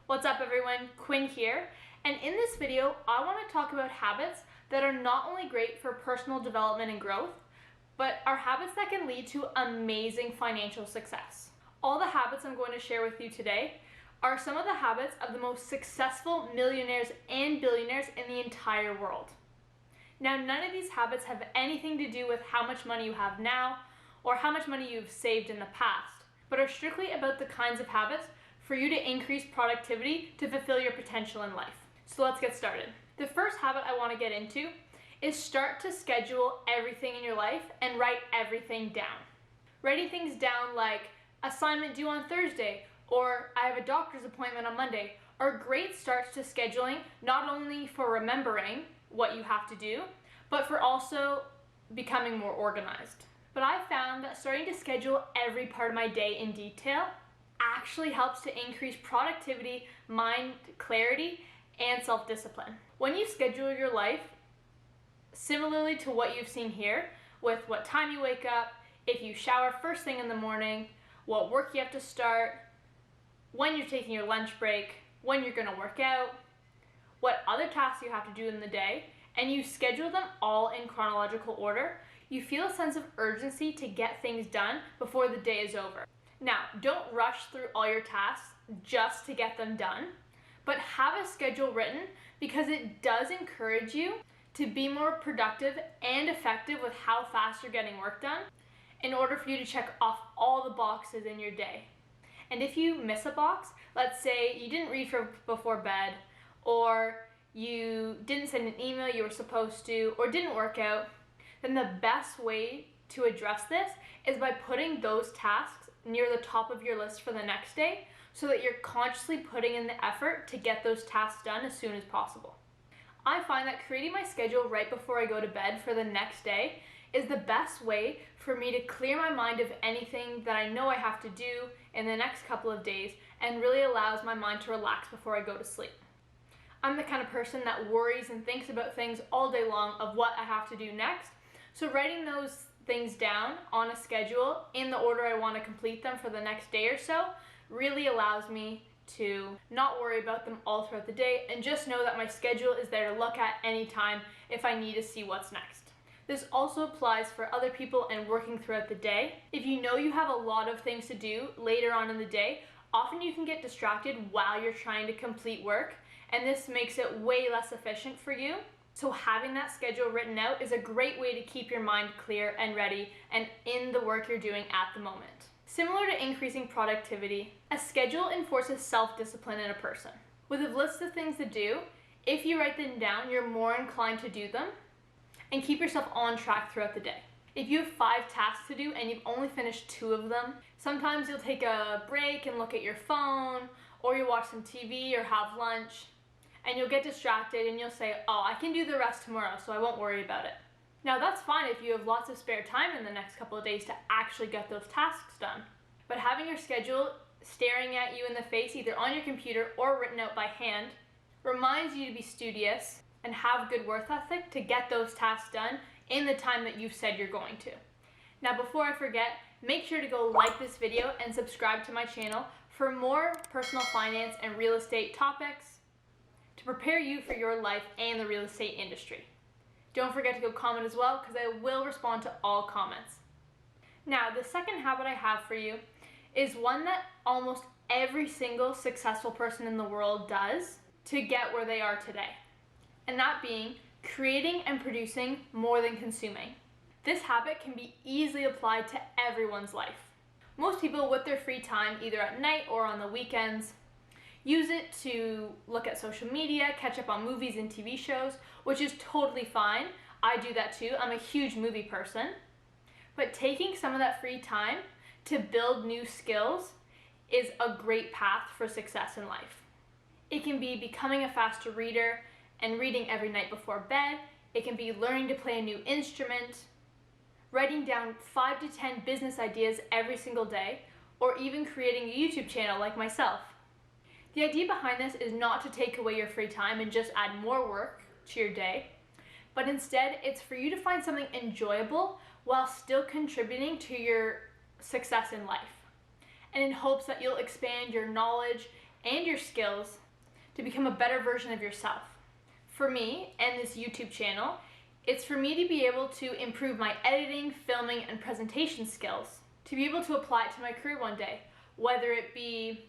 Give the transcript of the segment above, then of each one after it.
What's up everyone, Quinn here, and in this video I want to talk about habits that are not only great for personal development and growth, but are habits that can lead to amazing financial success. All the habits I'm going to share with you today are some of the habits of the most successful millionaires and billionaires in the entire world. Now, none of these habits have anything to do with how much money you have now or how much money you've saved in the past, but are strictly about the kinds of habits for you to increase productivity to fulfill your potential in life. So let's get started. The first habit I want to get into is start to schedule everything in your life and write everything down. Writing things down like assignment due on Thursday or I have a doctor's appointment on Monday are great starts to scheduling, not only for remembering what you have to do, but for also becoming more organized. But I found that starting to schedule every part of my day in detail actually helps to increase productivity, mind clarity, and self-discipline. When you schedule your life similarly to what you've seen here, with what time you wake up, if you shower first thing in the morning, what work you have to start, when you're taking your lunch break, when you're going to work out, what other tasks you have to do in the day, and you schedule them all in chronological order, you feel a sense of urgency to get things done before the day is over. Now, don't rush through all your tasks just to get them done, but have a schedule written because it does encourage you to be more productive and effective with how fast you're getting work done in order for you to check off all the boxes in your day. And if you miss a box, let's say you didn't read before bed, or you didn't send an email you were supposed to, or didn't work out, then the best way to address this is by putting those tasks near the top of your list for the next day so that you're consciously putting in the effort to get those tasks done as soon as possible. I find that creating my schedule right before I go to bed for the next day is the best way for me to clear my mind of anything that I know I have to do in the next couple of days and really allows my mind to relax before I go to sleep. I'm the kind of person that worries and thinks about things all day long of what I have to do next, so writing those things down on a schedule in the order I want to complete them for the next day or so really allows me to not worry about them all throughout the day and just know that my schedule is there to look at anytime if I need to see what's next. This also applies for other people and working throughout the day. If you know you have a lot of things to do later on in the day, often you can get distracted while you're trying to complete work, and this makes it way less efficient for you. So having that schedule written out is a great way to keep your mind clear and ready and in the work you're doing at the moment. Similar to increasing productivity, a schedule enforces self-discipline in a person. With a list of things to do, if you write them down, you're more inclined to do them and keep yourself on track throughout the day. If you have 5 tasks to do and you've only finished 2 of them, sometimes you'll take a break and look at your phone, or you'll watch some TV or have lunch, and you'll get distracted and you'll say, oh, I can do the rest tomorrow, so I won't worry about it. Now that's fine if you have lots of spare time in the next couple of days to actually get those tasks done. But having your schedule staring at you in the face, either on your computer or written out by hand, reminds you to be studious and have good work ethic to get those tasks done in the time that you've said you're going to. Now before I forget, make sure to go like this video and subscribe to my channel for more personal finance and real estate topics to prepare you for your life and the real estate industry. Don't forget to go comment as well, because I will respond to all comments. Now, the second habit I have for you is one that almost every single successful person in the world does to get where they are today, and that being creating and producing more than consuming. This habit can be easily applied to everyone's life. Most people with their free time, either at night or on the weekends, use it to look at social media, catch up on movies and TV shows, which is totally fine. I do that too. I'm a huge movie person. But taking some of that free time to build new skills is a great path for success in life. It can be becoming a faster reader and reading every night before bed. It can be learning to play a new instrument, writing down 5 to 10 business ideas every single day, or even creating a YouTube channel like myself. The idea behind this is not to take away your free time and just add more work to your day, but instead it's for you to find something enjoyable while still contributing to your success in life, and in hopes that you'll expand your knowledge and your skills to become a better version of yourself. For me and this YouTube channel, it's for me to be able to improve my editing, filming, and presentation skills, to be able to apply it to my career one day, whether it be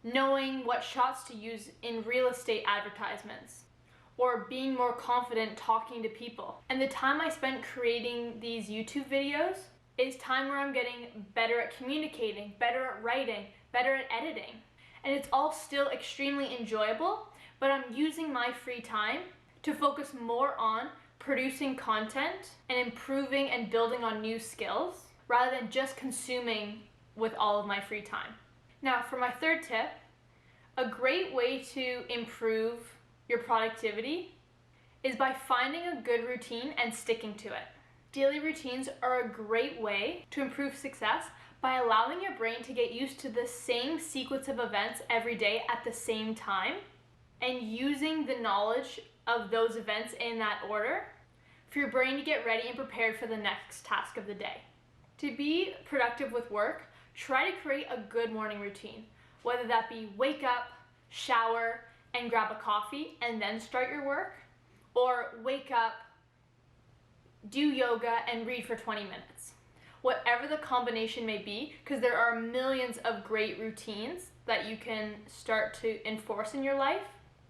knowing what shots to use in real estate advertisements, or being more confident talking to people. And the time I spent creating these YouTube videos is time where I'm getting better at communicating, better at writing, better at editing. And it's all still extremely enjoyable, but I'm using my free time to focus more on producing content and improving and building on new skills rather than just consuming with all of my free time. Now, for my third tip, a great way to improve your productivity is by finding a good routine and sticking to it. Daily routines are a great way to improve success by allowing your brain to get used to the same sequence of events every day at the same time and using the knowledge of those events in that order for your brain to get ready and prepared for the next task of the day. To be productive with work, try to create a good morning routine, whether that be wake up, shower, and grab a coffee and then start your work, or wake up, do yoga, and read for 20 minutes. Whatever the combination may be, because there are millions of great routines that you can start to enforce in your life,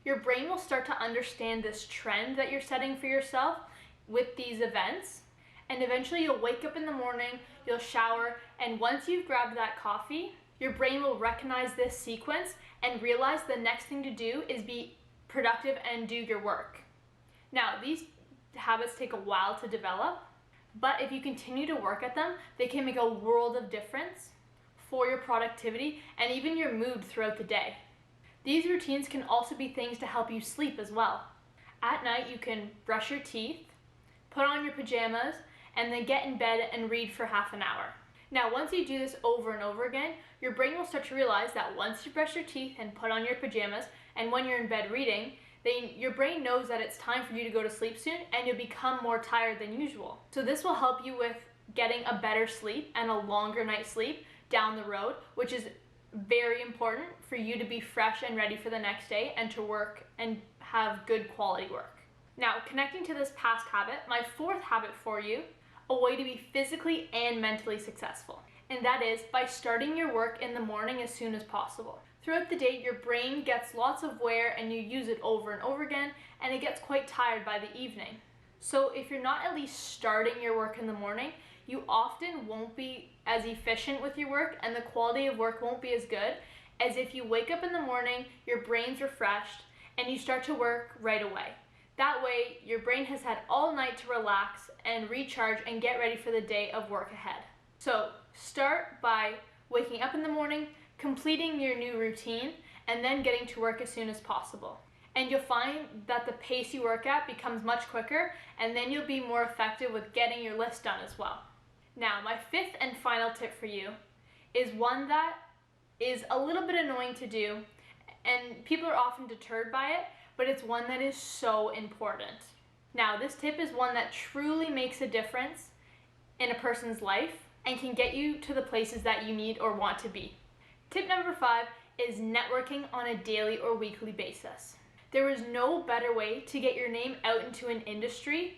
your brain will start to understand this trend that you're setting for yourself with these events, and eventually you'll wake up in the morning, you'll shower, and once you've grabbed that coffee, your brain will recognize this sequence and realize the next thing to do is be productive and do your work. Now, these habits take a while to develop, but if you continue to work at them, they can make a world of difference for your productivity and even your mood throughout the day. These routines can also be things to help you sleep as well. At night, you can brush your teeth, put on your pajamas, and then get in bed and read for half an hour. Now, once you do this over and over again, your brain will start to realize that once you brush your teeth and put on your pajamas, and when you're in bed reading, then your brain knows that it's time for you to go to sleep soon and you'll become more tired than usual. So this will help you with getting a better sleep and a longer night's sleep down the road, which is very important for you to be fresh and ready for the next day and to work and have good quality work. Now, connecting to this past habit, my fourth habit for you, a way to be physically and mentally successful. And that is by starting your work in the morning as soon as possible. Throughout the day, your brain gets lots of wear and you use it over and over again, and it gets quite tired by the evening. So if you're not at least starting your work in the morning, you often won't be as efficient with your work and the quality of work won't be as good as if you wake up in the morning, your brain's refreshed, and you start to work right away. That way, your brain has had all night to relax and recharge and get ready for the day of work ahead. So start by waking up in the morning, completing your new routine, and then getting to work as soon as possible. And you'll find that the pace you work at becomes much quicker, and then you'll be more effective with getting your list done as well. Now, my fifth and final tip for you is one that is a little bit annoying to do, and people are often deterred by it, but it's one that is so important. Now, this tip is one that truly makes a difference in a person's life and can get you to the places that you need or want to be. Tip number 5 is networking on a daily or weekly basis. There is no better way to get your name out into an industry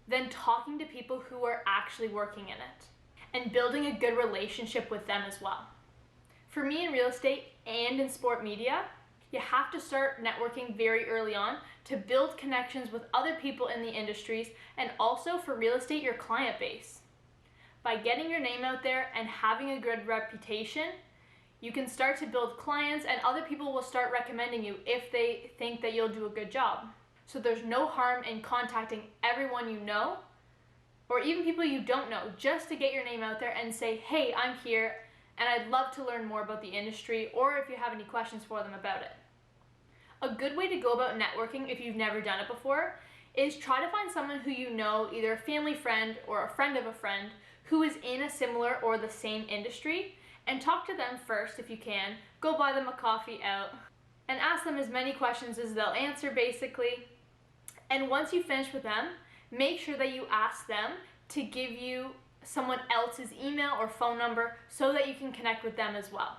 than talking to people who are actually working in it and building a good relationship with them as well. For me in real estate and in sport media, you have to start networking very early on to build connections with other people in the industries, and also for real estate, your client base. By getting your name out there and having a good reputation, you can start to build clients and other people will start recommending you if they think that you'll do a good job. So there's no harm in contacting everyone you know, or even people you don't know, just to get your name out there and say, hey, I'm here and I'd love to learn more about the industry, or if you have any questions for them about it. A good way to go about networking, if you've never done it before, is try to find someone who you know, either a family friend or a friend of a friend, who is in a similar or the same industry, and talk to them first if you can. Go buy them a coffee out and ask them as many questions as they'll answer basically. And once you finish with them, make sure that you ask them to give you someone else's email or phone number so that you can connect with them as well.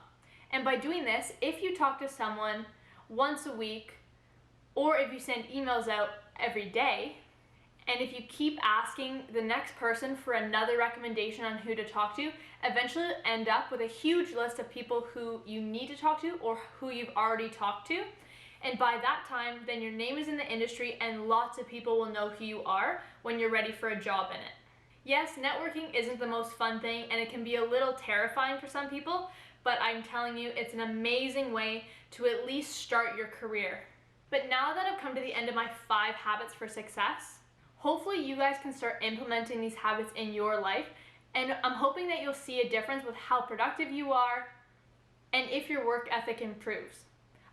And by doing this, if you talk to someone once a week, or if you send emails out every day, and if you keep asking the next person for another recommendation on who to talk to, eventually you'll end up with a huge list of people who you need to talk to or who you've already talked to. And by that time, then your name is in the industry and lots of people will know who you are when you're ready for a job in it. Yes, networking isn't the most fun thing and it can be a little terrifying for some people, but I'm telling you, it's an amazing way to at least start your career. But now that I've come to the end of my 5 habits for success, hopefully you guys can start implementing these habits in your life, and I'm hoping that you'll see a difference with how productive you are and if your work ethic improves.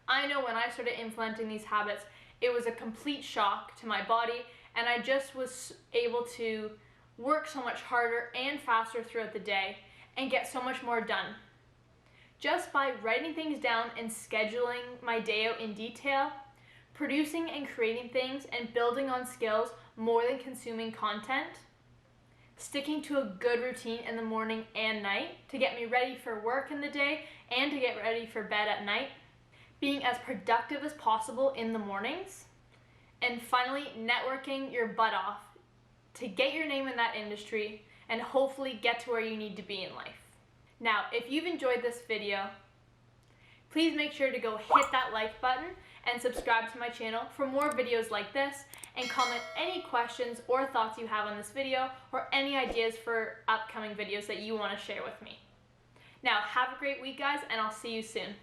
I know when I started implementing these habits, it was a complete shock to my body, and I just was able to work so much harder and faster throughout the day and get so much more done. Just by writing things down and scheduling my day out in detail, producing and creating things and building on skills more than consuming content, sticking to a good routine in the morning and night to get me ready for work in the day and to get ready for bed at night, being as productive as possible in the mornings, and finally networking your butt off to get your name in that industry and hopefully get to where you need to be in life. Now, if you've enjoyed this video, please make sure to go hit that like button and subscribe to my channel for more videos like this, and comment any questions or thoughts you have on this video or any ideas for upcoming videos that you want to share with me. Now, have a great week, guys, and I'll see you soon.